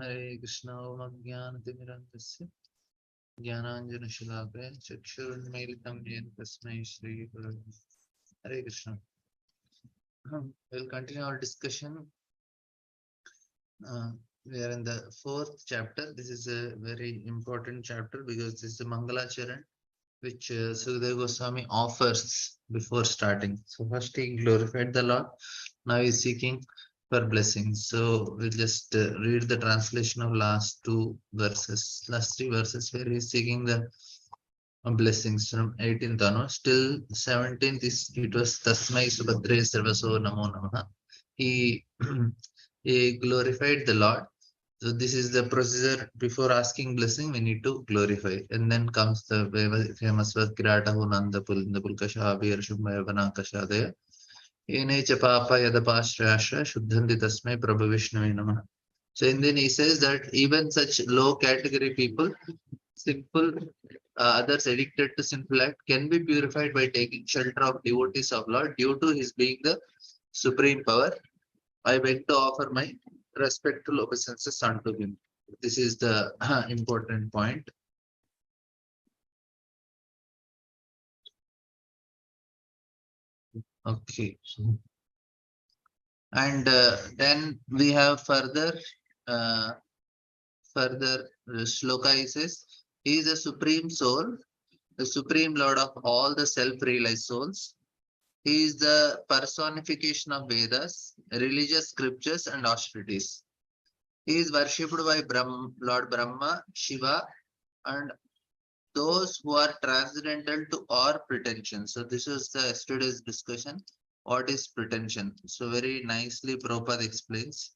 Hare Krishna Om Ajnanatimirandasya Jnananjanashalape Chakshurunmilitam Yen Tasmai Shri Gurave Namaha. Hare Krishna. We'll continue our discussion. We are in the fourth chapter. This is a very important chapter because this is the Mangalacharan which Sukadeva Goswami offers before starting. So first he glorified the Lord. Now he is seeking for blessings. So we'll just read the translation of last two verses, last three verses where he is seeking the blessings from 18th onwards. Till 17th is it was Tasmai Subhadre Sarvaso Namo Namaha. He he glorified the Lord. So this is the procedure before asking blessing. We need to glorify, and then comes the famous verse Kirata Hunanda Pulinda Pulkasha Abhir Shumaya Vanakashadaya. Enecha Papa Yadapashrasha Shuddhanti Tasmai Prabhu Vishnu Namaha. So and then he says that even such low category people, simple others addicted to sinful act, can be purified by taking shelter of devotees of Lord due to his being the supreme power. I beg to offer my respectful obeisances unto him. This is the important point. Okay. And then we have uh, further shloka. He says, he is the supreme soul, the supreme lord of all the self-realized souls. He is the personification of Vedas, religious scriptures, and austerities. He is worshipped by Lord Brahma, Shiva, and those who are transcendental to our pretension. So this is the yesterday's discussion. What is pretension? So very nicely Prabhupada explains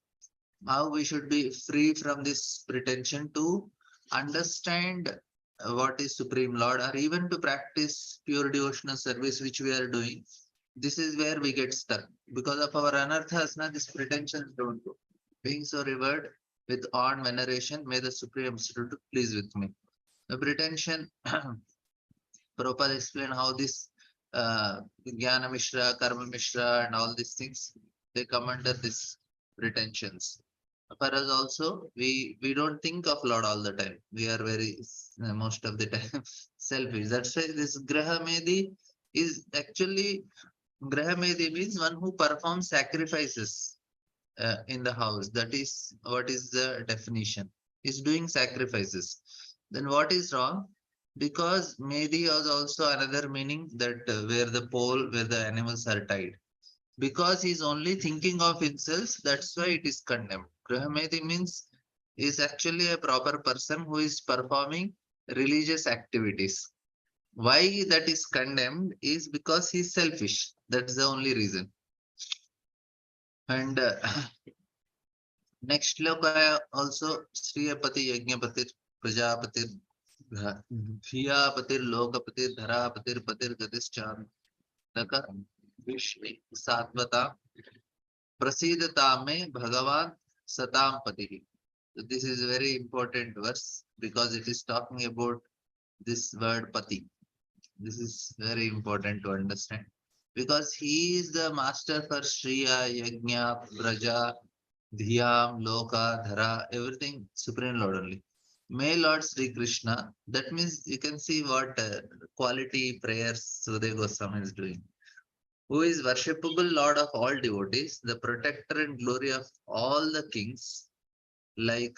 how we should be free from this pretension to understand what is Supreme Lord, or even to practice pure devotional service which we are doing. This is where we get stuck because of our anarthas. Now this pretensions don't go. Being so revered with awe and veneration, may the Supreme Absolute please with me. The pretension, Prabhupada explained how this Jnana Mishra, Karma Mishra, and all these things, they come under this pretensions. For us also, we don't think of Lord all the time. We are very most of the time selfish. That's why this Graha Medi is actually, Graha Medi means one who performs sacrifices in the house. That is what is the definition. Is doing sacrifices. Then what is wrong? Because Medi has also another meaning that where the pole, where the animals are tied. Because he's only thinking of himself, that's why it is condemned. Grahamedi means is actually a proper person who is performing religious activities. Why that is condemned is because he's selfish. That's the only reason. And next loka also Sriyapati Yajnapatir Prajapatir Dhiyapatir Lokapatir Dharapatir Patir Gadischan Daka Vishni Satvata Prasidata me Bhagavan Satam Pati. So this is a very important verse because it is talking about this word Pati. This is very important to understand because he is the master for Shriya, Yajna, Praja, Dhyam, Loka, Dhara, everything Supreme Lord only. May Lord Sri Krishna, that means you can see what quality prayers Sudeva Goswami is doing. Who is worshipable Lord of all devotees, the protector and glory of all the kings, like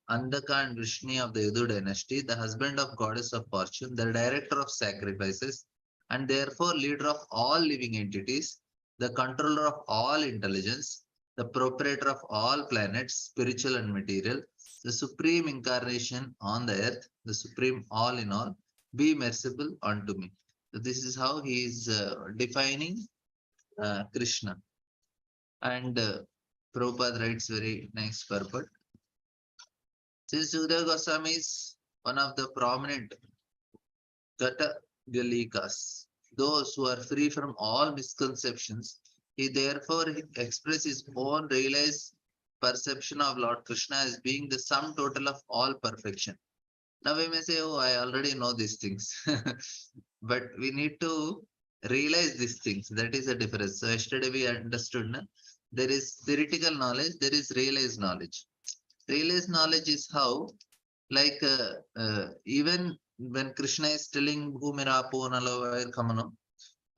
Andaka and Vrishni of the Yadu dynasty, the husband of goddess of fortune, the director of sacrifices, and therefore leader of all living entities, the controller of all intelligence, the proprietor of all planets, spiritual and material, the supreme incarnation on the earth, the supreme all in all, be merciful unto me. So this is how he is defining Krishna. And Prabhupada writes very nice purport. Since Sukadeva Goswami is one of the prominent Gata Galikas, those who are free from all misconceptions, he therefore expresses his own realized perception of Lord Krishna as being the sum total of all perfection. Now we may say, oh, I already know these things. But we need to realize these things. That is the difference. So yesterday we understood, na? There is theoretical knowledge, there is realized knowledge. Realized knowledge is how, like even when Krishna is telling Bhumira Ponalo Kamano,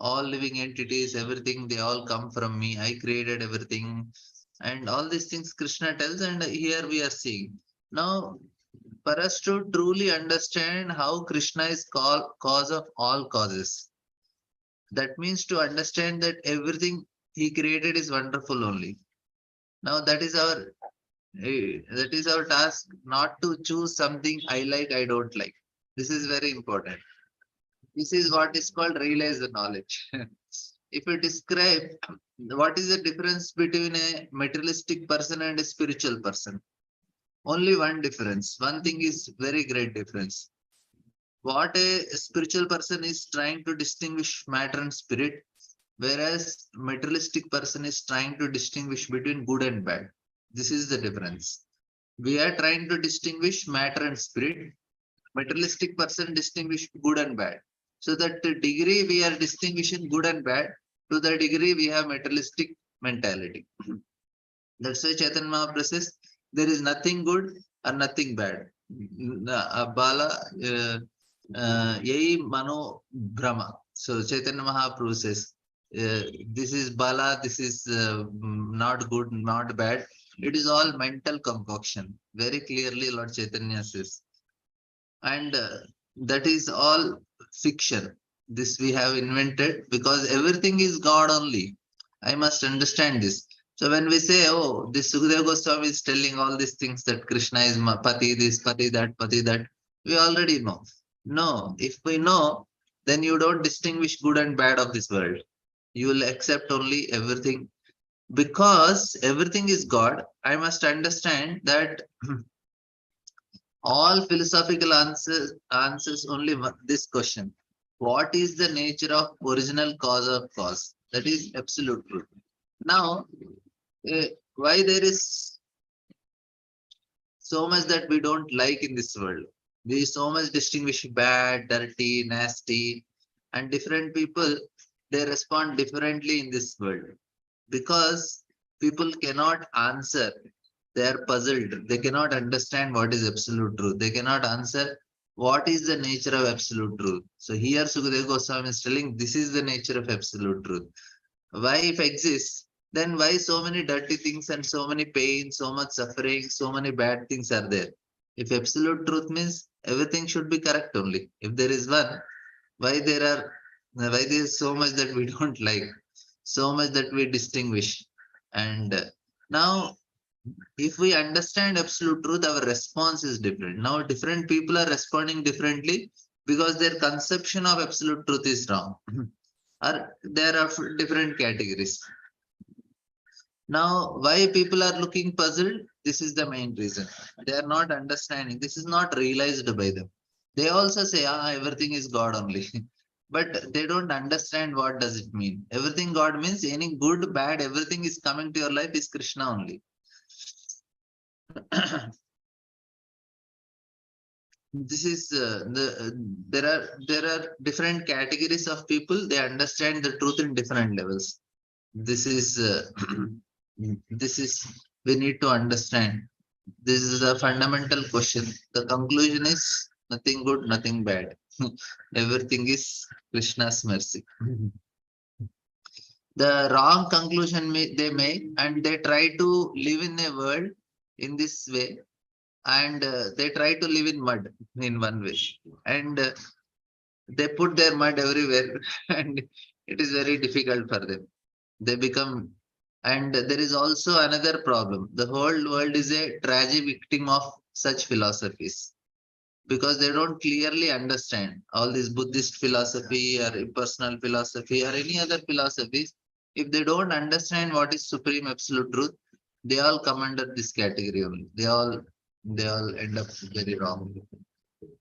all living entities, everything, they all come from me. I created everything. And all these things Krishna tells, and here we are seeing. Now, for us to truly understand how Krishna is cause of all causes, that means to understand that everything he created is wonderful only. Now that is our task, not to choose something I like, I don't like. This is very important. This is what is called realize the knowledge. If you describe what is the difference between a materialistic person and a spiritual person, only one difference. One thing is very great difference. What a spiritual person is trying to distinguish matter and spirit, whereas materialistic person is trying to distinguish between good and bad. This is the difference. We are trying to distinguish matter and spirit. Materialistic person distinguish good and bad. So that the degree we are distinguishing good and bad, to the degree we have materialistic mentality. That's why Chaitanya Mahaprabhu says there is nothing good or nothing bad. Bala Yai Mano Brahma. So Chaitanya Mahaprabhu says this is Bala, this is not good, not bad. It is all mental concoction. Very clearly, Lord Chaitanya says. And that is all fiction. This we have invented because everything is God only. I must understand this. So when we say, oh, this Sukadeva Goswami is telling all these things that Krishna is Pati, this, Pati, that, we already know. No, if we know, then you don't distinguish good and bad of this world. You will accept only everything because everything is God. I must understand that all philosophical answers only this question: what is the nature of original cause of cause? That is absolute truth. Now, why there is so much that we don't like in this world? We so much distinguish bad, dirty, nasty, and different people, they respond differently in this world because people cannot answer. They are puzzled. They cannot understand what is absolute truth. They cannot answer what is the nature of absolute truth. So here Sukadeva Goswami is telling this is the nature of absolute truth. Why if exists, then why so many dirty things and so many pain, so much suffering, so many bad things are there? If absolute truth means everything should be correct only. If there is one, why there is so much that we don't like, so much that we distinguish. And now if we understand absolute truth, our response is different. Now, different people are responding differently because their conception of absolute truth is wrong. Or there are different categories. Now, why people are looking puzzled? This is the main reason. They are not understanding. This is not realized by them. They also say, everything is God only. But they don't understand what does it mean. Everything God means any good, bad, everything is coming to your life is Krishna only. This is there are different categories of people. They understand the truth in different levels. This is this is we need to understand. This is a fundamental question. The conclusion is nothing good, nothing bad. Everything is Krishna's mercy. The wrong conclusion they make, and they try to live in a world in this way, and they try to live in mud in one way, and they put their mud everywhere and it is very difficult for them. They become, and there is also another problem. The whole world is a tragic victim of such philosophies because they don't clearly understand all this Buddhist philosophy or impersonal philosophy or any other philosophies. If they don't understand what is supreme absolute truth, they all come under this category only. They all end up very wrong.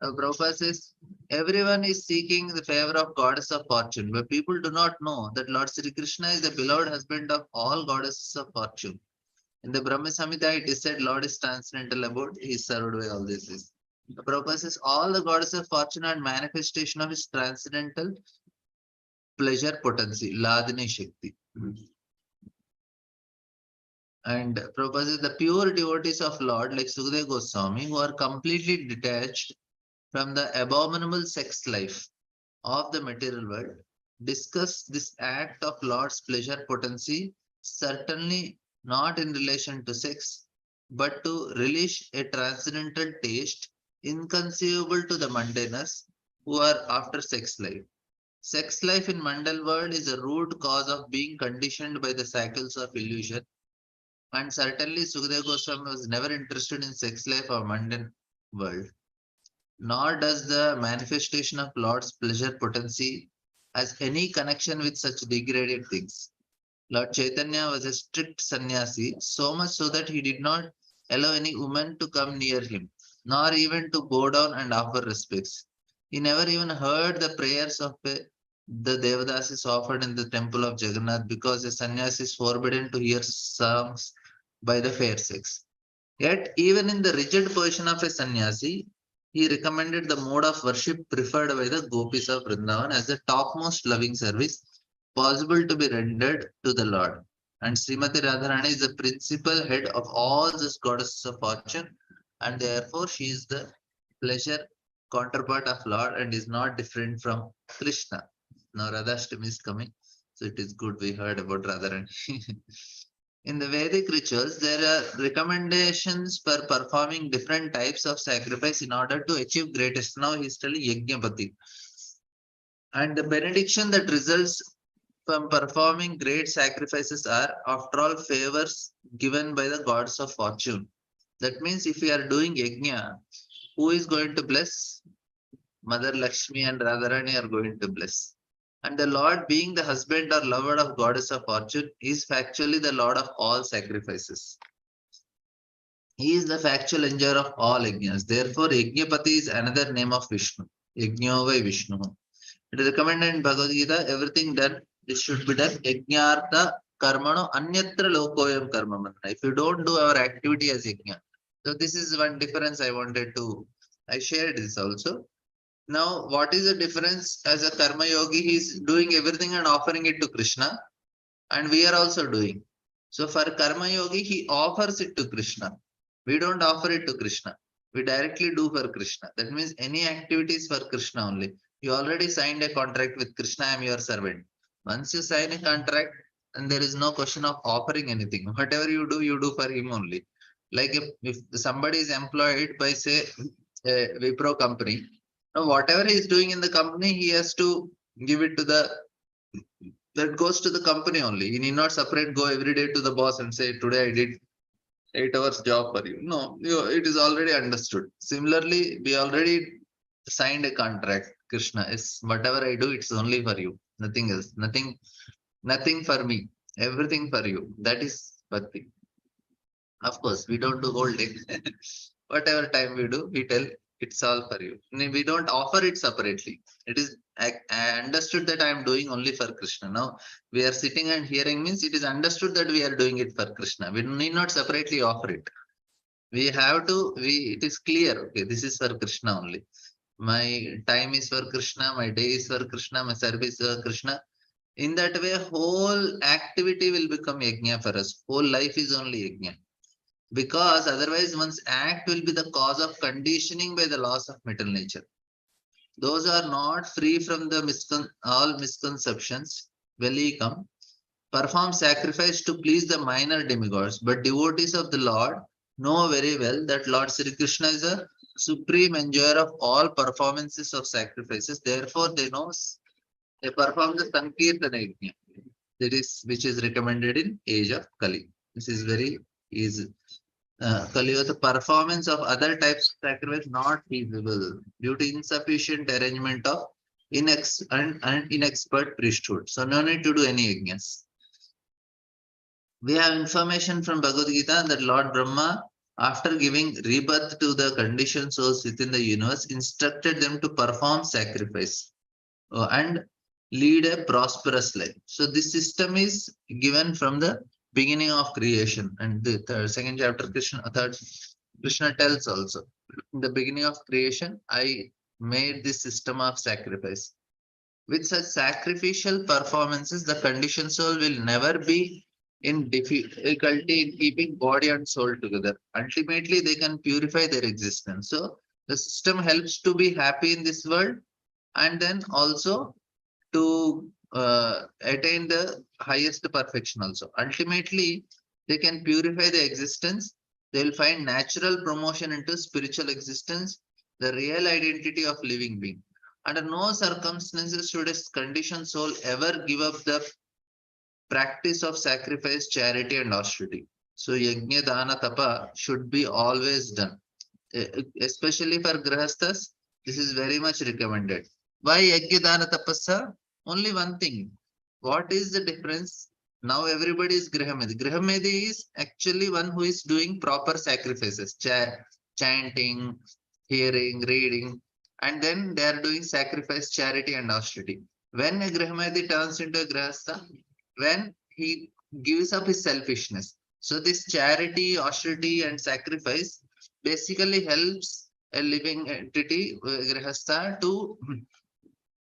Prabhupada says, everyone is seeking the favor of goddess of fortune, but people do not know that Lord Sri Krishna is the beloved husband of all goddesses of fortune. In the Brahma Samhita, it is said Lord is transcendental about, he is served by all this. Prabhupada says, all the goddesses of fortune are manifestation of his transcendental pleasure potency, Ladini Shakti. And proposes the pure devotees of Lord like Sukadeva Goswami who are completely detached from the abominable sex life of the material world discuss this act of Lord's pleasure potency, certainly not in relation to sex, but to relish a transcendental taste inconceivable to the mundaners who are after sex life. Sex life in mundane world is a root cause of being conditioned by the cycles of illusion, and certainly Sukadeva Goswami was never interested in sex life or mundane world. Nor does the manifestation of Lord's pleasure potency has any connection with such degraded things. Lord Chaitanya was a strict sannyasi, so much so that he did not allow any woman to come near him, nor even to bow down and offer respects. He never even heard the prayers of the Devadasis offered in the temple of Jagannath because a sannyasi is forbidden to hear songs by the fair sex. Yet, even in the rigid position of a sannyasi, he recommended the mode of worship preferred by the gopis of Vrindavan as the topmost loving service possible to be rendered to the Lord. And Srimati Radharani is the principal head of all these goddesses of fortune, and therefore she is the pleasure counterpart of Lord and is not different from Krishna. Now Radhashtami is coming, so it is good we heard about Radharani. In the Vedic rituals, there are recommendations for performing different types of sacrifice in order to achieve greatest. Now he's telling Yajnapati. And the benediction that results from performing great sacrifices are, after all, favors given by the gods of fortune. That means if we are doing yajna, who is going to bless? Mother Lakshmi and Radharani are going to bless. And the Lord, being the husband or lover of goddess of fortune, is factually the Lord of all sacrifices. He is the factual enjoyer of all yajnas. Therefore, Yajnapati is another name of Vishnu. Yajnavai Vishnu. It is recommended in Bhagavad Gita, everything done, this should be done. Yajnartha karmano anyatra lokoyam karma mantra. If you don't do our activity as yajna. So this is one difference I shared this also. Now, what is the difference as a karma yogi? He is doing everything and offering it to Krishna, and we are also doing. So for karma yogi, he offers it to Krishna. We don't offer it to Krishna. We directly do for Krishna. That means any activities for Krishna only. You already signed a contract with Krishna, I am your servant. Once you sign a contract, and there is no question of offering anything. Whatever you do for him only. Like if somebody is employed by, say, a Wipro company, now whatever he is doing in the company, he has to give it to the that goes to the company only. You need not separate go every day to the boss and say, today I did 8 hours job for you. No, it is already understood. Similarly, we already signed a contract. Krishna is whatever I do, it's only for you. Nothing else. Nothing for me. Everything for you. That is bhakti. Of course, we don't do whole day. Whatever time we do, we tell it's all for you. We don't offer it separately. It is I understood that I am doing only for Krishna. Now we are sitting and hearing means it is understood that we are doing it for Krishna. We need not separately offer it. We have to. It is clear. Okay, this is for Krishna only. My time is for Krishna. My day is for Krishna. My service is for Krishna. In that way, whole activity will become yajna for us. Whole life is only yajna, because otherwise one's act will be the cause of conditioning by the laws of material nature. Those are not free from the all misconceptions. Welcome. Perform sacrifice to please the minor demigods, but devotees of the Lord know very well that Lord Sri Krishna is a supreme enjoyer of all performances of sacrifices. Therefore, they perform the Sankirtana Yajna, that is which is recommended in age of Kali. This is very easy. Kaliyuga, the performance of other types of sacrifice not feasible due to insufficient arrangement of inexpert priesthood. So no need to do any yajnas. We have information from Bhagavad Gita that Lord Brahma, after giving rebirth to the conditioned souls within the universe, instructed them to perform sacrifice and lead a prosperous life. So this system is given from the beginning of creation, and the second chapter Krishna tells also, in the beginning of creation I made this system of sacrifice. With such sacrificial performances, the conditioned soul will never be in difficulty in keeping body and soul together. Ultimately, they can purify their existence. So the system helps to be happy in this world, and then also to attain the highest perfection also. Ultimately, they can purify the existence. They will find natural promotion into spiritual existence, the real identity of living being. Under no circumstances should a conditioned soul ever give up the practice of sacrifice, charity, and austerity. So yajna, dana, tapa should be always done. Especially for grahasthas, this is very much recommended. Why yajna, dana, tapasa? Only one thing. What is the difference? Now everybody is Grihamedi. Grihamedi is actually one who is doing proper sacrifices, chanting, hearing, reading, and then they are doing sacrifice, charity, and austerity. When a Grihamedi turns into a Grihastha, when he gives up his selfishness. So this charity, austerity, and sacrifice basically helps a living entity, Grihastha, to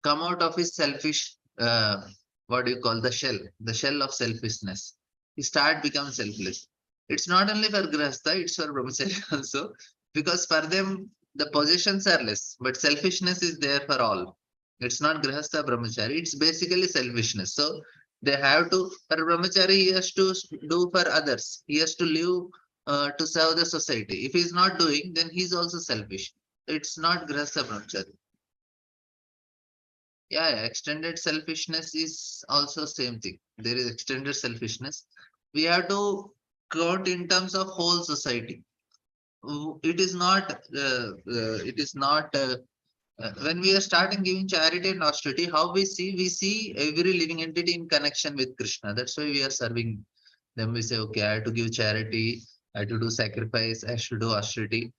come out of his selfish, what do you call, the shell of selfishness. He start become selfless. It's not only for grahastha, it's for brahmachari also, because for them the possessions are less, but selfishness is there for all. It's not grahastha brahmachari, it's basically selfishness. So they have to, for brahmachari, he has to do for others. He has to live to serve the society. If he's not doing, then he's also selfish. It's not grahastha brahmachari. Yeah, extended selfishness is also same thing. There is extended selfishness. We have to count in terms of whole society. It is not. It is not. When we are starting giving charity and austerity, how we see every living entity in connection with Krishna. That's why we are serving them. We say, okay, I have to give charity. I have to do sacrifice. I should do austerity.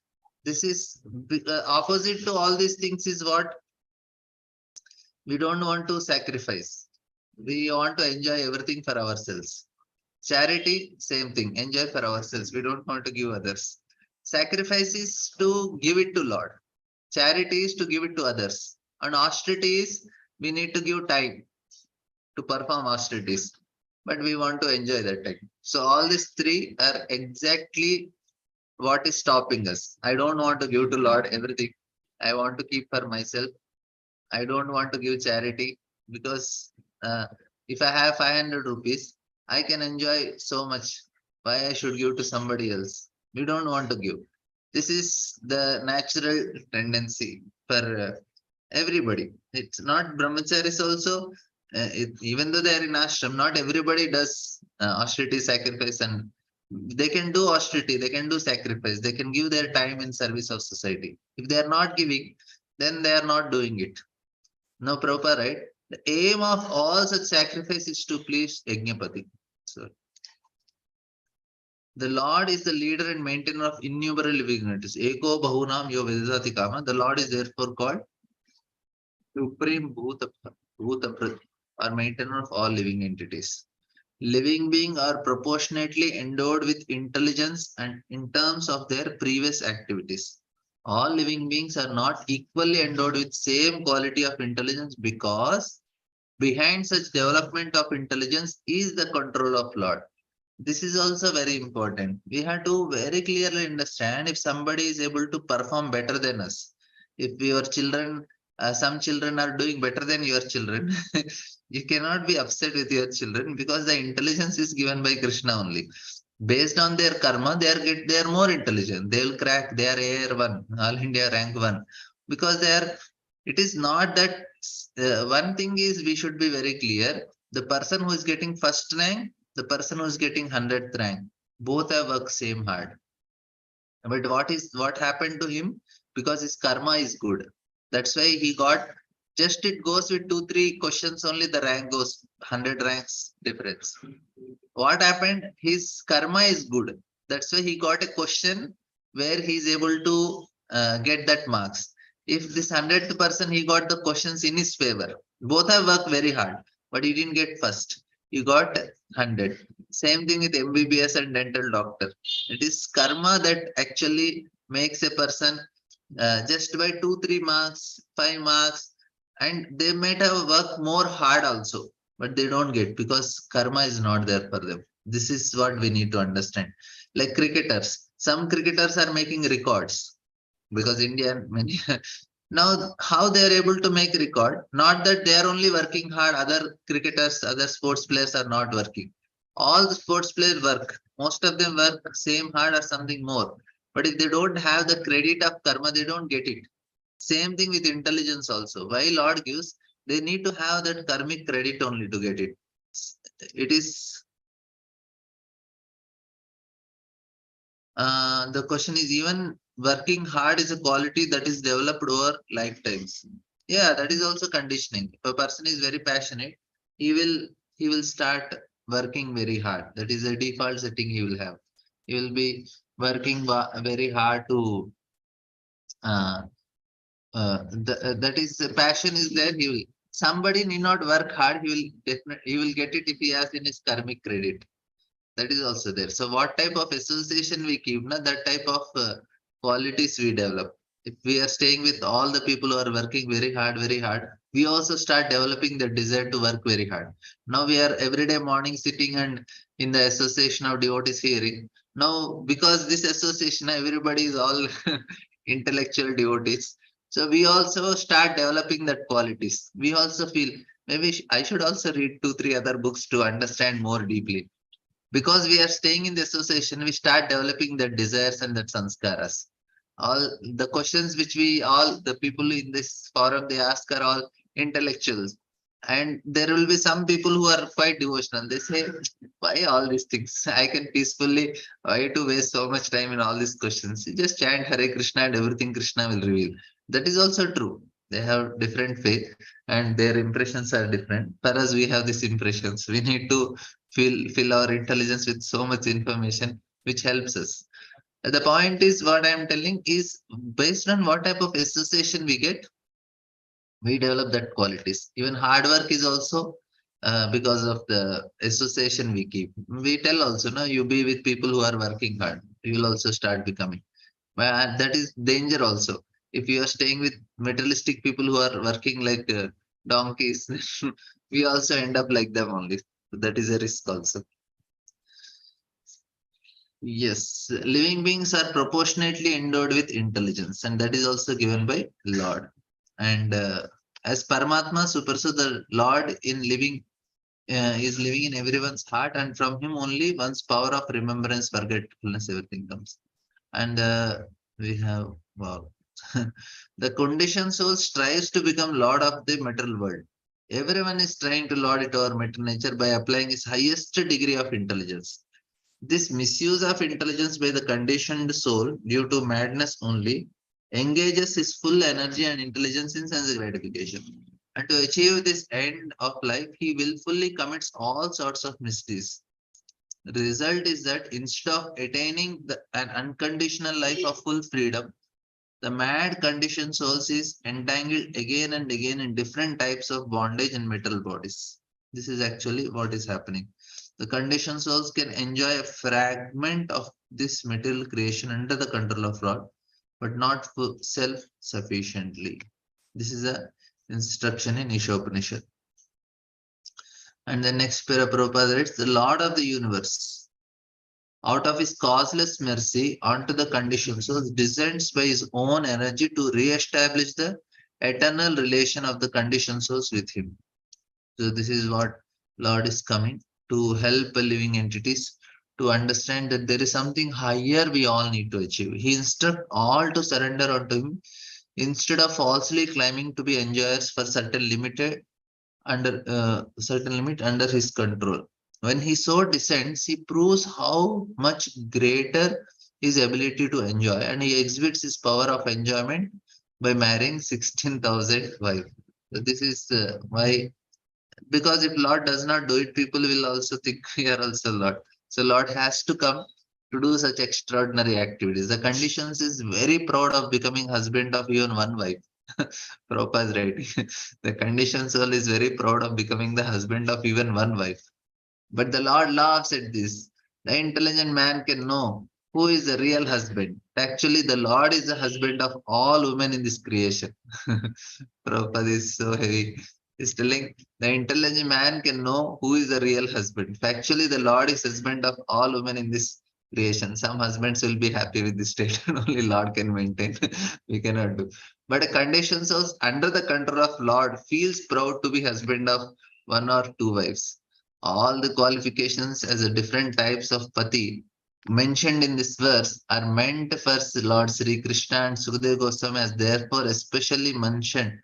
This is opposite to all these things. Is what we don't want to sacrifice. We want to enjoy everything for ourselves. Charity, same thing, enjoy for ourselves. We don't want to give others. Sacrifice is to give it to Lord. Charity is to give it to others. And austerity is we need to give time to perform austerities. But we want to enjoy that time. So all these three are exactly what is stopping us. I don't want to give to Lord everything. I want to keep for myself. I don't want to give charity because if I have 500 rupees, I can enjoy so much. Why I should give to somebody else? We don't want to give. This is the natural tendency for everybody. It's not brahmacharis also. Even though they are in ashram, not everybody does austerity, sacrifice, and they can do austerity, they can do sacrifice, they can give their time in service of society. If they are not giving, then they are not doing it. No, proper, right? The aim of all such sacrifice is to please Yajnapati. So the Lord is the leader and maintainer of innumerable living entities. Eko bahunam yo vedati kama. The Lord is therefore called Supreme Bhuta or maintainer of all living entities. Living beings are proportionately endowed with intelligence and in terms of their previous activities. All living beings are not equally endowed with same quality of intelligence because behind such development of intelligence is the control of Lord. This is also very important. We have to very clearly understand if somebody is able to perform better than us. If your children, some children are doing better than your children, you cannot be upset with your children because the intelligence is given by Krishna only. Based on their karma, they are more intelligent. They will crack. They are AR1, All India rank 1, because they are. It is not that one thing is we should be very clear. The person who is getting first rank, the person who is getting 100th rank, both have worked same hard. But what happened to him? Because his karma is good. That's why he got, just it goes with 2-3 questions only, the rank goes 100 ranks difference. What happened? His karma is good. That's why he got a question where he is able to get that marks. If this 100th person, he got the questions in his favor. Both have worked very hard, but he didn't get first. He got 100. Same thing with MBBS and dental doctor. It is karma that actually makes a person just by 2-3 marks, 5 marks, and they might have worked more hard also, but they don't get because karma is not there for them. This is what we need to understand. Like cricketers, some cricketers are making records because Indian many now how they are able to make record. Not that they are only working hard. Other cricketers, other sports players are not working. All the sports players work. Most of them work same hard or something more. But if they don't have the credit of karma, they don't get it. Same thing with intelligence also. Why Lord gives, they need to have that karmic credit only to get it. It is the question is even working hard is a quality that is developed over lifetimes. Yeah, that is also conditioning. If a person is very passionate, he will he will start working very hard. That is a default setting he will have. He will be working very hard to uh, that is the passion is there. He will somebody need not work hard. He will definitely he will get it if he has in his karmic credit. That is also there. So what type of association we keep, na, that type of qualities we develop. If we are staying with all the people who are working very hard, we also start developing the desire to work very hard. Now we are every day morning sitting and in the association of devotees hearing. Now because this association, everybody is all intellectual devotees. So we also start developing that qualities. We also feel maybe I should also read two, three other books to understand more deeply because we are staying in the association, we start developing the desires and the sanskaras. All the questions which we all the people in this forum they ask are all intellectuals. And there will be some people who are quite devotional. They say, why all these things? I can peacefully, why to waste so much time in all these questions? You just chant Hare Krishna and everything Krishna will reveal. That is also true. They have different faith and their impressions are different. For us, we have these impressions. We need to fill our intelligence with so much information which helps us. The point is what I am telling is based on what type of association we get, we develop that qualities. Even hard work is also because of the association we keep. We tell also, no, you be with people who are working hard, you will also start becoming. But that is danger also. If you are staying with materialistic people who are working like donkeys, we also end up like them only. That is a risk also. Yes, living beings are proportionately endowed with intelligence, and that is also given by Lord. And as Paramatma Superso, the Lord in living is living in everyone's heart, and from him only one's power of remembrance, forgetfulness, everything comes. And we have wow. The conditioned soul strives to become Lord of the material world. Everyone is trying to lord it over material nature by applying his highest degree of intelligence. This misuse of intelligence by the conditioned soul due to madness only engages his full energy and intelligence in sense gratification. And to achieve this end of life, he willfully commits all sorts of misdeeds. The result is that instead of attaining an unconditional life of full freedom, the mad conditioned souls is entangled again and again in different types of bondage and metal bodies. This is actually what is happening. The conditioned souls can enjoy a fragment of this material creation under the control of Lord, but not self-sufficiently. This is a instruction in Ishopanishad. And the next para Prabhupada writes, the Lord of the universe, out of his causeless mercy onto the conditioned souls, descends by his own energy to re-establish the eternal relation of the conditioned souls with him. So this is what Lord is coming to help living entities to understand that there is something higher we all need to achieve. He instructs all to surrender unto him instead of falsely claiming to be enjoyers for certain limit under his control. When he so descends, he proves how much greater his ability to enjoy, and he exhibits his power of enjoyment by marrying 16,000 wives. So this is why, because if Lord does not do it, people will also think we are also Lord. So Lord has to come to do such extraordinary activities. The conditions is very proud of becoming husband of even one wife. Prabhupada's writing. The conditioned soul is very proud of becoming the husband of even one wife. But the Lord laughs at this. The intelligent man can know who is the real husband. Actually, the Lord is the husband of all women in this creation. Prabhupada is so heavy. He's telling the intelligent man can know who is the real husband. Factually, the Lord is husband of all women in this creation. Some husbands will be happy with this statement. Only Lord can maintain. We cannot do. But a condition says under the control of Lord feels proud to be husband of one or two wives. All the qualifications as a different types of pati mentioned in this verse are meant for Lord Sri Krishna and Sukadeva Goswami as therefore especially mentioned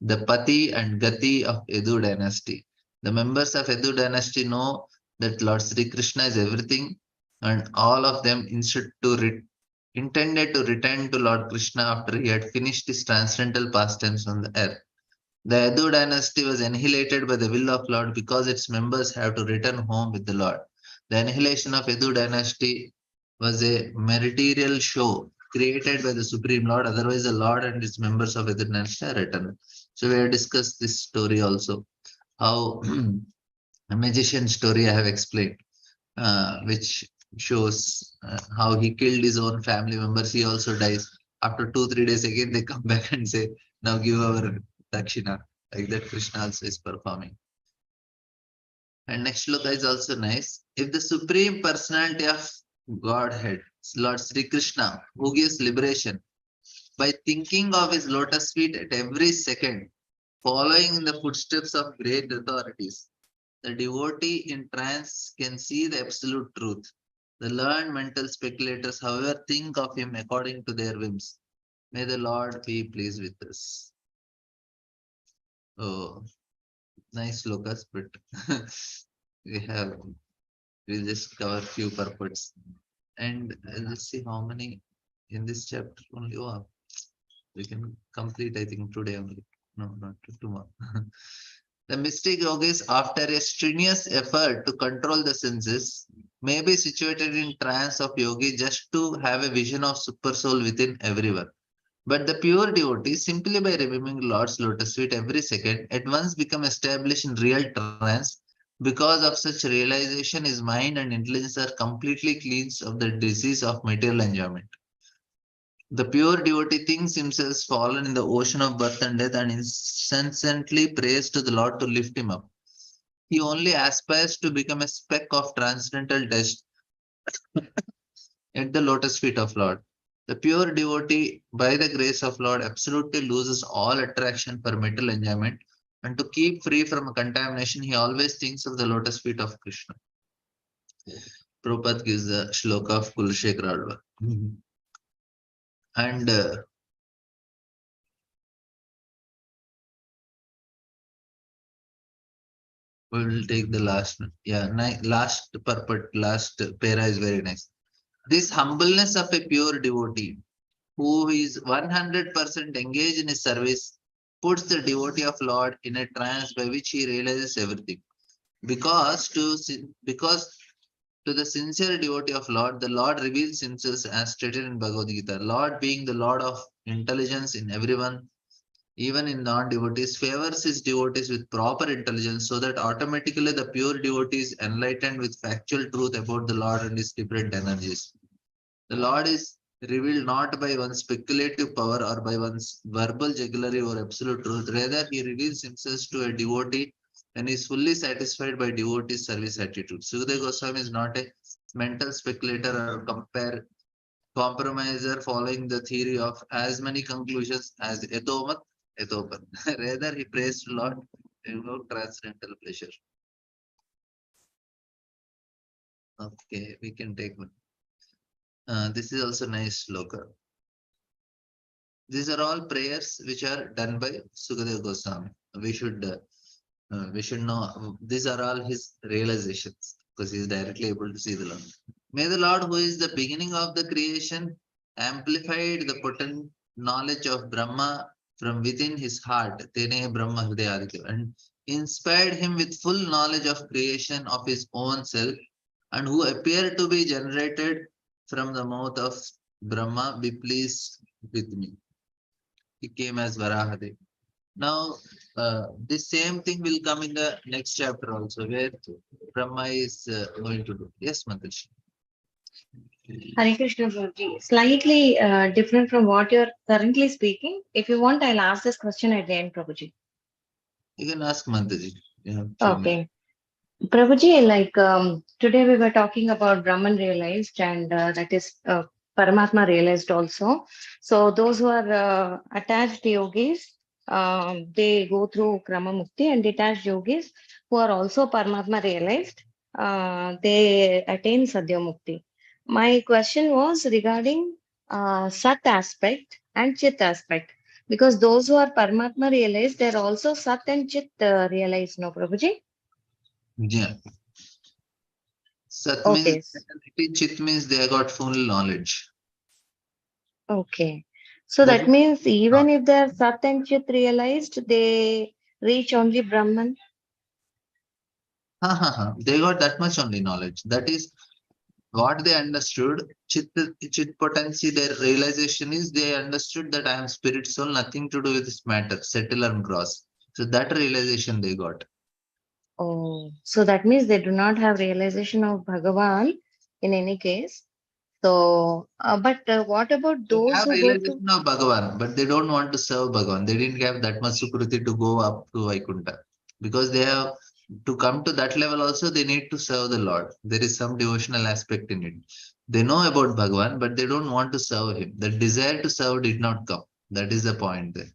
the Pati and Gati of Edu dynasty. The members of Edu dynasty know that Lord Sri Krishna is everything, and all of them intended to return to Lord Krishna after he had finished his transcendental pastimes on the earth. The Edu dynasty was annihilated by the will of Lord because its members have to return home with the Lord. The annihilation of Edu dynasty was a martyrial show created by the Supreme Lord. Otherwise, the Lord and his members of Edu dynasty are returned. So we have discussed this story also. How a magician story I have explained, which shows how he killed his own family members. He also dies. After 2 3 days again, they come back and say, "Now give our dakshina." Like that, Krishna also is performing. And next shloka is also nice. If the supreme personality of Godhead, Lord Sri Krishna, who gives liberation, by thinking of his lotus feet at every second, following in the footsteps of great authorities, the devotee in trance can see the absolute truth. The learned mental speculators, however, think of him according to their whims. May the Lord be pleased with us. Oh, nice lokas, but we have we'll just cover few purports. And let's see how many in this chapter only. Oh, we can complete, I think, today only. No, not tomorrow. The mystic yogis, after a strenuous effort to control the senses, may be situated in trance of yogi just to have a vision of super soul within everyone. But the pure devotee, simply by remembering Lord's lotus feet every second, at once become established in real trance. Because of such realization, his mind and intelligence are completely cleansed of the disease of material enjoyment. The pure devotee thinks himself fallen in the ocean of birth and death and incessantly prays to the Lord to lift him up. He only aspires to become a speck of transcendental dust at the lotus feet of Lord. The pure devotee, by the grace of Lord, absolutely loses all attraction for material enjoyment, and to keep free from contamination, he always thinks of the lotus feet of Krishna. Prabhupada gives the shloka of Kulshekar Alvar. And we will take the last one. Yeah, last purport, last para is very nice. This humbleness of a pure devotee who is 100% engaged in his service puts the devotee of Lord in a trance by which he realizes everything. Because to the sincere devotee of Lord, the Lord reveals himself as stated in Bhagavad Gita. Lord being the Lord of intelligence in everyone, even in non-devotees, favors his devotees with proper intelligence so that automatically the pure devotee is enlightened with factual truth about the Lord and his different energies. The Lord is revealed not by one's speculative power or by one's verbal jugglery or absolute truth. Rather, he reveals himself to a devotee and is fully satisfied by devotee's service attitude. Sukadeva Goswami is not a mental speculator or compromiser following the theory of as many conclusions as Etomat, Etopan. Rather, he prays to Lord about transcendental pleasure. Okay, we can take one. This is also nice sloka. These are all prayers which are done by Sukadeva Goswami. We should know these are all his realizations because he is directly able to see the Lord. May the Lord, who is the beginning of the creation, amplified the potent knowledge of Brahma from within his heart, Tene Brahma Hridayadika, and inspired him with full knowledge of creation of his own self, and who appeared to be generated from the mouth of Brahma, be pleased with me. He came as Varahadev. Now, this same thing will come in the next chapter also, where Brahma is going to do. Yes, Matashi. Hare Krishna Prabhuji, slightly different from what you're currently speaking. If you want, I'll ask this question at the end, Prabhuji. You can ask Mantaji. You have few minutes. Okay. Prabhuji, like today we were talking about Brahman realized and that is Paramatma realized also. So those who are attached yogis, they go through Krama Mukti, and detached yogis who are also Paramatma realized, they attain Sadhya Mukti. My question was regarding Sat aspect and Chit aspect, because those who are Paramatma realized, they're also Sat and Chit realized, no Prabhuji? Yeah. Sat means Okay. mentality, Chit means they got full knowledge. Okay. So That that means means even if they are Sat and Chit realized, they reach only Brahman. they got that much only knowledge. That is what they understood. Chit potency, their realization is they understood that I am spirit soul, nothing to do with this matter, settle and gross. So that realization they got. Oh, so that means they do not have realization of Bhagavan in any case. So, but what about They those have who go to? realization of Bhagavan, but they don't want to serve Bhagavan. They didn't have that much Sukruti to go up to Vaikuntha. Because they have to come to that level also, they need to serve the Lord. There is some devotional aspect in it. They know about Bhagavan, but they don't want to serve him. The desire to serve did not come. That is the point there.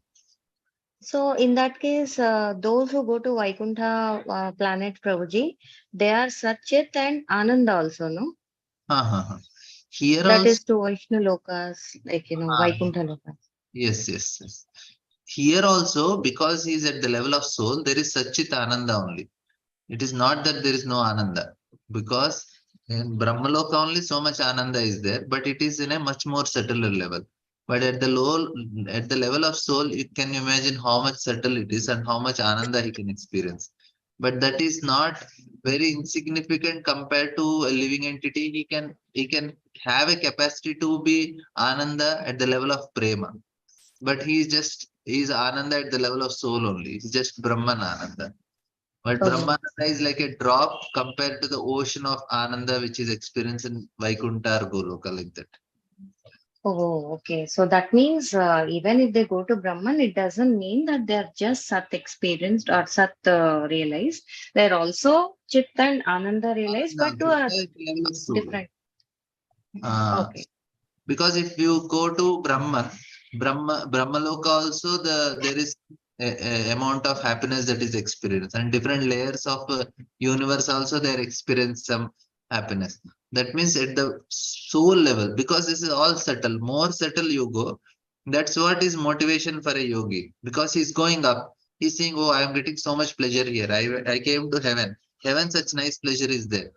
So in that case, those who go to Vaikuntha planet Prabhuji, they are Satchit and Ananda also, no? Ha, ha, ha. Here That also, is to Vaishnu lokas, like Vaikuntha lokas. yes, yes, yes. Here also, because he is at the level of soul, there is Satchit Ananda only. It is not that there is no Ananda, because in Brahmaloka only so much Ananda is there, but it is in a much more subtler level. But at the level of soul, you can imagine how much subtle it is and how much Ananda he can experience. But that is not very insignificant compared to a living entity. He can have a capacity to be Ananda at the level of Prema, but he is Ananda at the level of soul only. He's just Brahman Ananda. But Oh. Brahmananda is like a drop compared to the ocean of Ananda which is experienced in Vaikuntha or Goloka, like that. Oh, okay. So that means even if they go to Brahman, it doesn't mean that they're just Sat experienced or Sat realized. They're also Chit and Ananda realized, Ananda but to also, a at the level of soul. different. Uh, Okay. because if you go to Brahmaloka also there is a amount of happiness that is experienced, and different layers of universe also they experience some happiness. That means at the soul level, because this is all subtle, more subtle you go, that's what is motivation for a yogi, because he's going up. He's saying, oh, I am getting so much pleasure here. I came to heaven, such nice pleasure is there.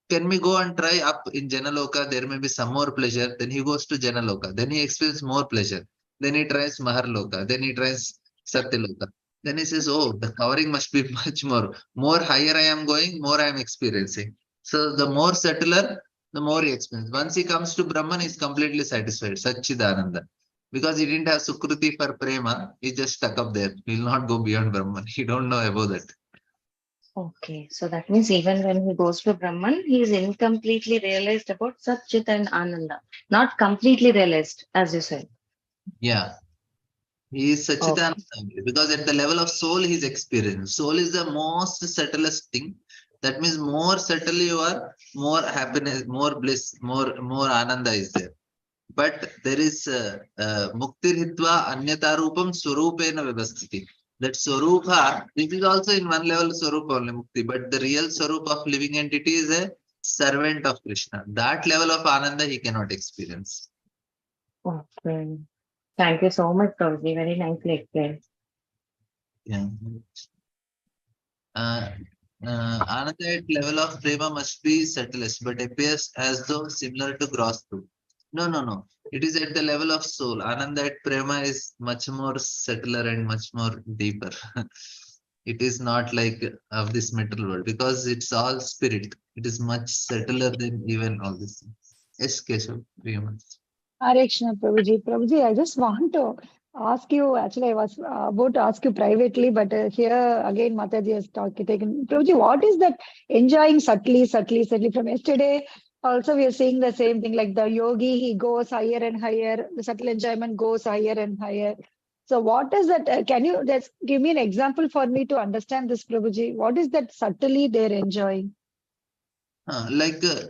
Can we go and try up in Janaloka? There may be some more pleasure. Then he goes to Janaloka. Then he experiences more pleasure. Then he tries Maharloka. Then he tries Satyaloka. Then he says, oh, the covering must be much more. More higher I am going, more I am experiencing. So the more subtler, the more he experiences. Once he comes to Brahman, he is completely satisfied. Satchidananda. Because he didn't have Sukruti for Prema, he just stuck up there. He will not go beyond Brahman. He don't know about that. Okay. So that means even when he goes to Brahman, he is incompletely realized about Sat, Chit and Ananda. Not completely realized, as you said. Yeah. He is Sachidananda Okay. only, because at the level of soul, he is experienced. Soul is the most subtlest thing. That means more subtle you are, more happiness, more bliss, more ananda is there. But there is muktir hitva anyata rupam swarupena vivasthiti. That swarupa, this is also in one level swarupa only mukti, but the real swarupa of living entity is a servant of Krishna. That level of ananda he cannot experience. Okay. Thank you so much, Prabhuji. Very nicely explained. Yeah. Uh, Another level of prema must be subtlest, but appears as though similar to gross truth. No, no, no. It is at the level of soul. Ananda at prema is much more subtler and much more deeper. It is not like of this material world, because it's all spirit. It is much subtler than even all this. Yes, Keshav, Prema. Hare Krishna, Prabhuji. Prabhuji, I just want to ask you. Actually, I was about to ask you privately, but here again, Mataji has taken. Prabhuji, what is that enjoying subtly, subtly, subtly from yesterday? Also, we are seeing the same thing like the yogi, he goes higher and higher. The subtle enjoyment goes higher and higher. So what is that? Can you just give me an example for me to understand this, Prabhuji? What is that subtly they're enjoying?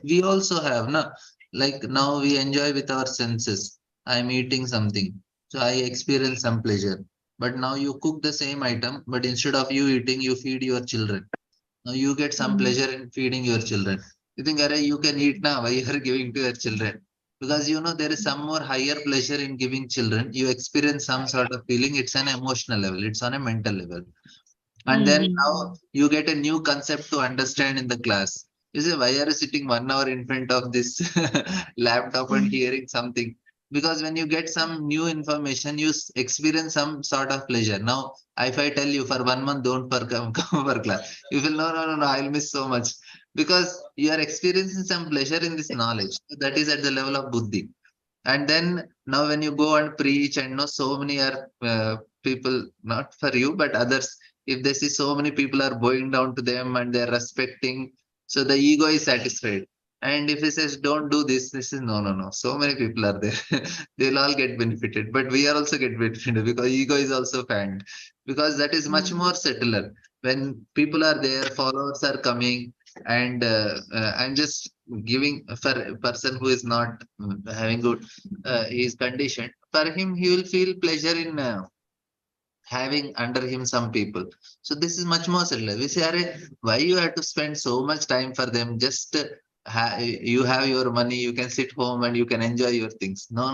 We also have, na, like now we enjoy with our senses. I'm eating something, so I experience some pleasure. But now you cook the same item, but instead of you eating, you feed your children. Now you get some Mm. pleasure in feeding your children. You think, Arey, you can eat now, why you are giving to your children? Because you know there is some more higher pleasure in giving children. You experience some sort of feeling. It's an emotional level. It's on a mental level. And then now Mm. you get a new concept to understand in the class. You say, why are you sitting 1 hour in front of this laptop and Mm. hearing something? Because when you get some new information, you experience some sort of pleasure. Now, if I tell you for 1 month, don't come for class, you will no, I'll miss so much. Because you are experiencing some pleasure in this knowledge. That is at the level of buddhi. And then now when you go and preach and know so many are people, not for you, but others, if they see so many people are bowing down to them and they're respecting, so the ego is satisfied. And if he says, don't do this, this is no. So many people are there. They'll all get benefited, but we are also get benefited because ego is also fanned. Because that is much Mm. more settler. When people are there, followers are coming, and I'm just giving for a person who is not having good is conditioned. For him, he will feel pleasure in having under him some people. So this is much more similar. We say, "Arey, why you have to spend so much time for them? Just you have your money, you can sit home and you can enjoy your things. No.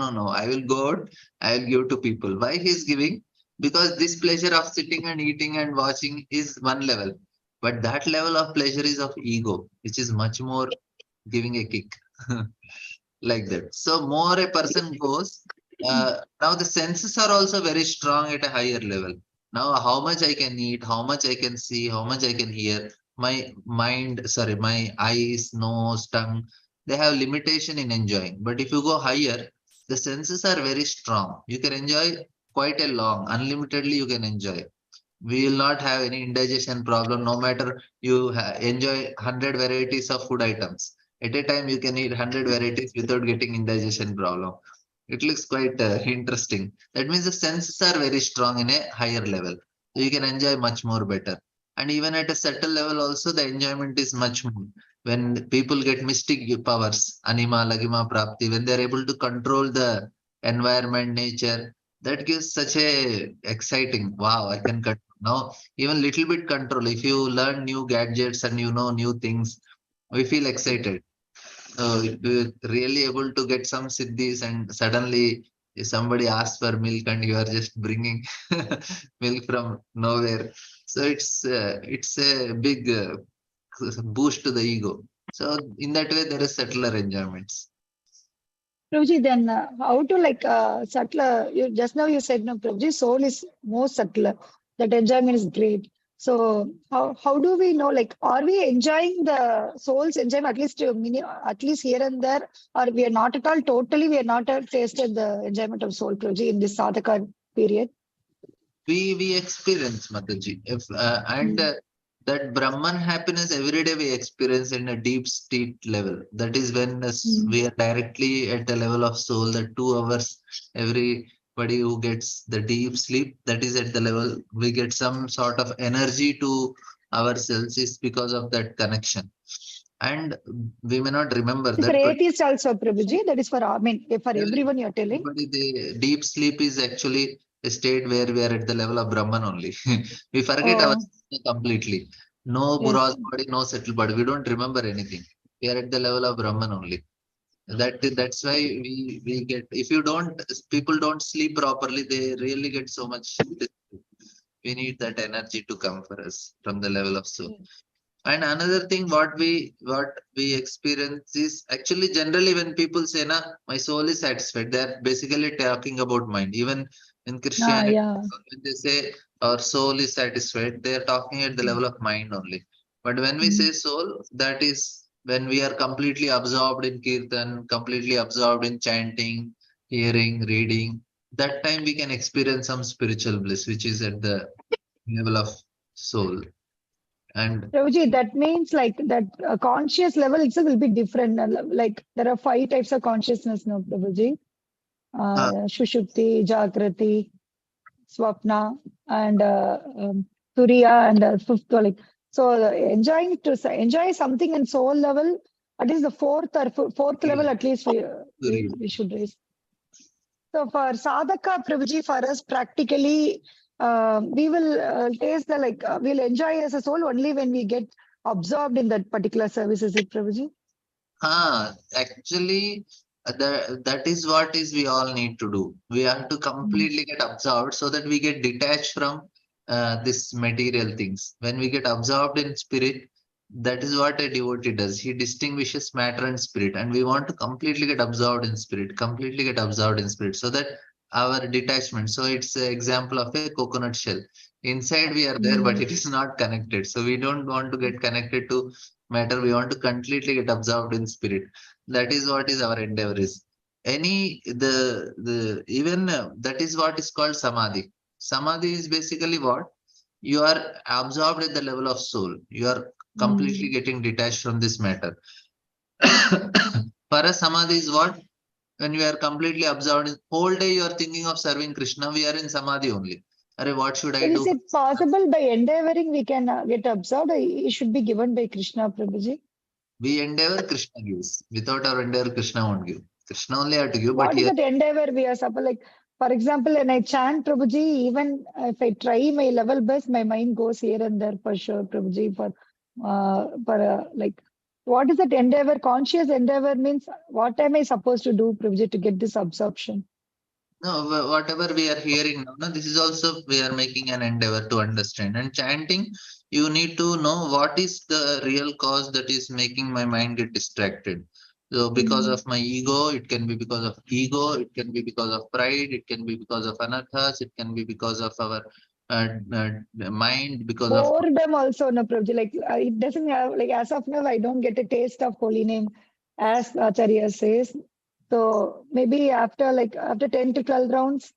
I will go out, I will give to people. Why he is giving? Because this pleasure of sitting and eating and watching is one level. But that level of pleasure is of ego, which is much more giving a kick. Like that. So more a person goes, now the senses are also very strong at a higher level. Now how much I can eat, how much I can see, how much I can hear, my mind, sorry, my eyes, nose, tongue, they have limitation in enjoying. But if you go higher, the senses are very strong. You can enjoy quite a long, unlimitedly you can enjoy. We will not have any indigestion problem no matter you enjoy 100 varieties of food items at a time. You can eat 100 varieties without getting indigestion problem. It looks quite interesting. That means the senses are very strong in a higher level, so you can enjoy much more better. And even at a subtle level also the enjoyment is much more when people get mystic powers, anima lagima prapti, when they're able to control the environment, nature. That gives such a exciting, wow, I can control now, even little bit control. If you learn new gadgets and you know new things, we feel excited. If you're really able to get some siddhis and suddenly if somebody asks for milk and you are just bringing milk from nowhere, so it's a big boost to the ego. So in that way there is subtler enjoyments. Prabhuji, then how to like subtler? You just now you said no, Prabhuji, soul is more subtler. That enjoyment is great. So how do we know? Like, are we enjoying the soul's enjoyment at least at least here and there, or we are not at all? Totally, we are not tasted the enjoyment of soul, Prabhuji, in this sadhaka period. We experience, Mataji, if and Mm. that Brahman happiness every day we experience in a deep state level. That is when Mm. we are directly at the level of soul. That 2 hours everybody who gets the deep sleep, that is at the level we get some sort of energy to ourselves, is because of that connection. And we may not remember For that, but atheists also, Prabhuji, that is for I mean for everyone you are telling. everybody, the deep sleep is actually a state where we are at the level of Brahman only. We forget Oh, ourselves completely. No yes. gross body, no settled body. We don't remember anything. We are at the level of Brahman only. That's why we get, if you don't, people don't sleep properly, they really get so much. We need that energy to come for us from the level of soul. And another thing, what we experience is actually generally when people say, "Na, my soul is satisfied," they're basically talking about mind. Even in Ah, Christianity, yeah. when they say our soul is satisfied, they are talking at the level of mind only. But when we Mm. say soul, that is when we are completely absorbed in kirtan, completely absorbed in chanting, hearing, reading. That time we can experience some spiritual bliss, which is at the level of soul. And Prabhuji, that means like that conscious level itself will be different. Like there are 5 types of consciousness now, Prabhuji. uh, Shushupti, Jagrati. Swapna, and Turiya, and fifth, like, so enjoy something in soul level, at least the fourth level, at least we should raise. So for sadhaka, Prabhuji, for us practically, we will taste we'll enjoy as a soul only when we get absorbed in that particular service. Is it, Prabhuji? Actually, that is what is we all need to do. We have to completely get absorbed so that we get detached from this material things. When we get absorbed in spirit, that is what a devotee does. He distinguishes matter and spirit, and we want to completely get absorbed in spirit, completely get absorbed in spirit, so that our detachment. So it's an example of a coconut shell. Inside we are there, but it is not connected. So we don't want to get connected to matter. We want to completely get absorbed in spirit. That is what is our endeavor is. Any the even that is what is called samadhi. Samadhi is basically what you are absorbed at the level of soul. You are completely getting detached from this matter. For us, samadhi is what? When we are completely absorbed, whole day you are thinking of serving Krishna, we are in samadhi only. Arey, what should I Is do? it possible by endeavoring we can get absorbed? Or it should be given by Krishna, Prabhuji. We endeavor, Krishna gives. Without our endeavor, Krishna won't give. Krishna only have to give, but What is here that endeavor we are supposed, like, for example, when I chant Prabhuji, even if I try my level best, my mind goes here and there for sure, Prabhuji. Like, what is that endeavor? Conscious endeavor means what am I supposed to do, Prabhuji, to get this absorption? no, whatever we are hearing now, no, this is also we are making an endeavor to understand. And chanting, you need to know what is the real cause that is making my mind get distracted. So because of my ego, it can be because of ego, it can be because of pride, it can be because of anarthas, it can be because of our mind, because of Boredom also, no, Prabhuji. Like, it doesn't have, like, as of now, I don't get a taste of holy name, as Acharya says. So maybe after 10 to 12 rounds,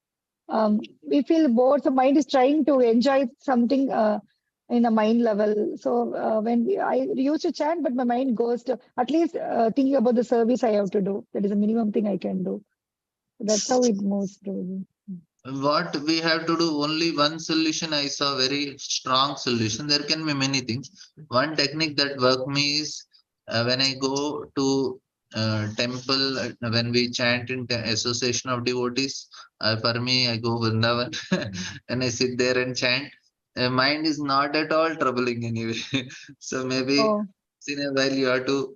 we feel bored. So mind is trying to enjoy something in a mind level. So I used to chant, but my mind goes to at least thinking about the service I have to do. That is the minimum thing I can do. That's how it moves, Prabhuji. what we have to do. Only one solution I saw, very strong solution. There can be many things. One technique that worked me is when I go to temple, when we chant in association of devotees, for me I go Vrindavan and I sit there and chant. Mind is not at all troubling anyway. So maybe Oh, in a while you have to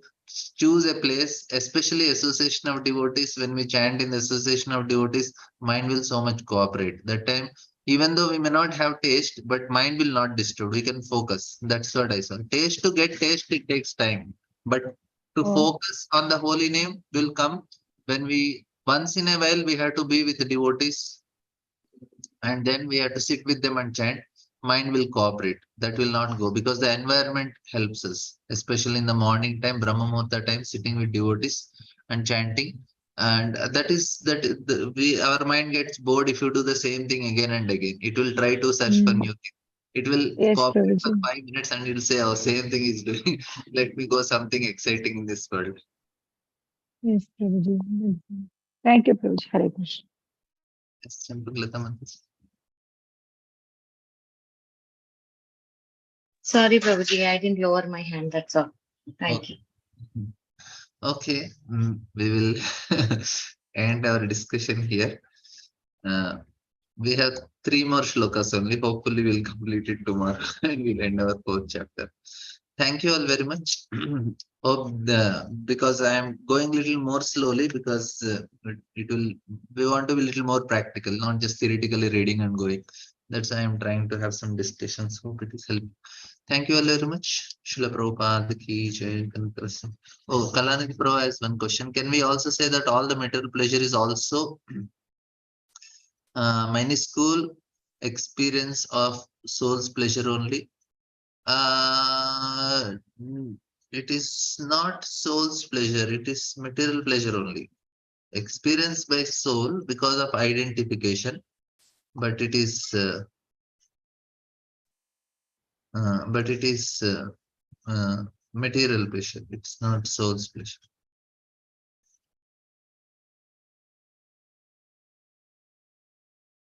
choose a place, especially association of devotees. When we chant in the association of devotees, mind will so much cooperate that time. Even though we may not have taste, but mind will not disturb, we can focus. That's what I saw. Taste, to get taste, it takes time, but to oh, focus on the holy name will come when we once in a while we have to be with the devotees, and then we have to sit with them and chant. Mind will cooperate. That will not go because the environment helps us, especially in the morning time, Brahma Muhurta time, sitting with devotees and chanting. And that is that we our mind gets bored if you do the same thing again and again. It will try to search for mm. new things. It will Yes, cooperate for Prabhuji. 5 minutes and it will say, "Oh, same thing is doing. Let me go something exciting in this world." Yes, Prabhuji. Yes. Thank you, Prabhuji. Hare Krishna. It's simple, Lata Mantas. Sorry, Prabhuji, I didn't lower my hand. That's all. Thank you. Okay, we will end our discussion here. Uh, we have three more shlokas only. Hopefully, we'll complete it tomorrow and we'll end our fourth chapter. Thank you all very much. Hope because I am going little more slowly because it will we want to be little more practical, not just theoretically reading and going. That's why I'm trying to have some discussions. Hope it is helpful. Thank you all very much. Srila Prabhupada ki jai. Kankarasam. Oh, Kalanidhi Prabhu has one question. Can we also say that all the material pleasure is also minuscule experience of soul's pleasure only? It is not soul's pleasure, it is material pleasure only. Experienced by soul because of identification, but it is but it is material pleasure. It's not soul's pleasure.